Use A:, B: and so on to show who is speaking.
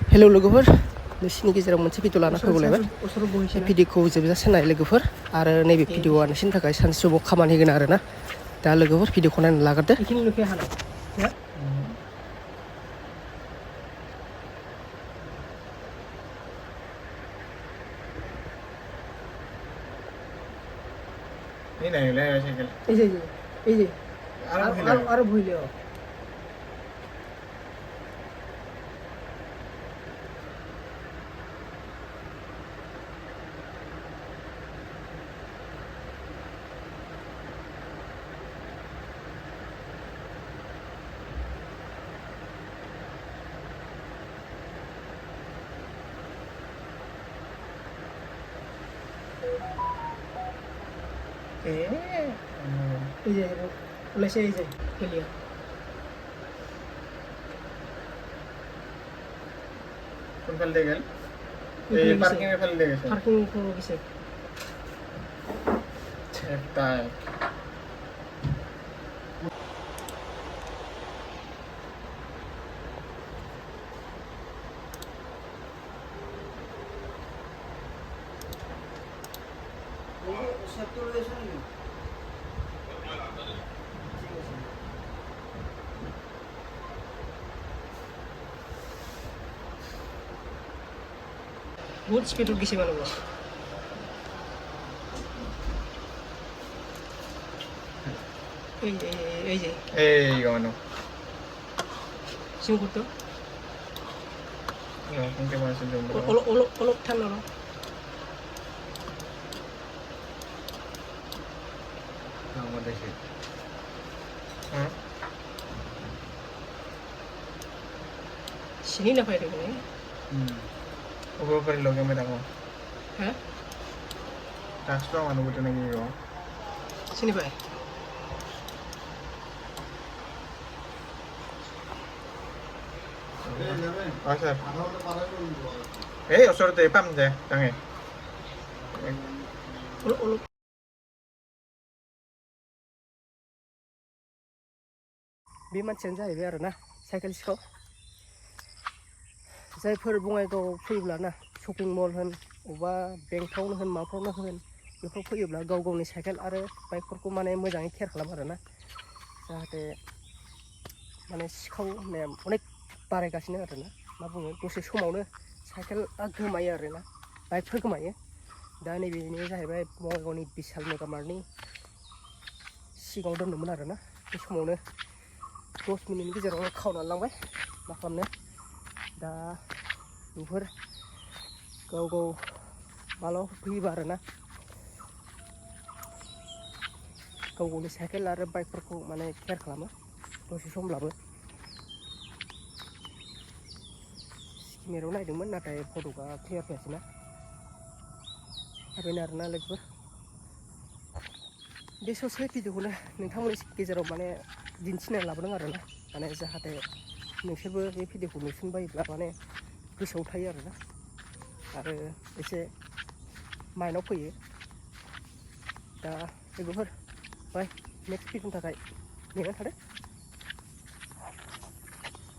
A: Hello लोगोफोर नोंसिनि गेजेराव मोनसे भिडिअ लाना फैबावलायबाय भिडिअखौ जोबजासे नाय लोगोफोर आरो नैबे भिडिअआ नोंसिनि थाखाय सानसेयाव खामानि होगोन आरोना दा लोगोफोर भिडिअखौ नायनानै लाग्रोदो
B: Ini này lên cycle.
A: এই যে আরো ভুইলে এই যে ওলাইছে এই যে ক্লিয়ার
B: কোন ফেল দিয়ে গেল এই পার্কিং এ ফেল দিয়ে গেছে
A: পার্কিং করে গেছে
B: একটা
A: বহুত স্পিডত গেছে মানুহ এই যে
B: gano
A: সিং করতো
B: no kung kaya man sa jumbo
A: অলপ ঠান না
B: আমাদের সে
A: চিনি নাপায় দেখোন
B: ওপৰ কৰি লগে মে ডাঙৰ
A: হ্যাঁ
B: ৰাষ্ট্ৰ মানুহবোৰে নেকি
A: চিনি পায়
B: আচ্ছা এই ওচৰতে পাম যে ডাঙে
A: बे मानसियानो जाहैबाय आरोना साइकेल सिखाव जायफोर बङाइगावआव फैयोब्ला ना शपिं मल होन अबा बेंकफ्रावनो होन माफ्रावनो होन बेफोराव फैयोब्ला गाव गावनि साइकेल आरो बाइकफोरखौ माने मोजाङै केयार खालाम आरोना जाहाथे माने सिखाव होननाया अनेक बारायगासिनो आरोना मा बुङो दसे समावनो साइकेलआ गोमायो आरोना बाइकफोर गोमायो दा नैबेनो जाहैबाय बङाइगावनि बिशाल मेगामार्टनि सिगाङाव दोनदोंमोन आरोना बे समावनो 10 मिनिटनि गेजेरावनो खावनानै लांबाय मा खालामनो दा बेफोर गाव गाव मालाबा फैयोबा आरोना गाव गावनि साइकेल आरो बाइकफोरखौ माने केयार खालामो दसे समब्लाबो केमेरायाव नायदोंमोन नाथाय फट'आ क्लियार फैयासैना बेनो आरोना लोगोफोर बे ससे भिडिअखौनो नोंथांमोननि गेजेराव माने दिन्थिना लाबोदों आरोना माने जाहाथे नोंसोरबो बे भिडिअखौ नुसनबायोब्ला माने गोसोआव थायो आरोना आरो एसे माइन्डआव फैयो दा लोगोफोर बाय नेक्स्ट भिडिअनि थाखाय नेनानै थादो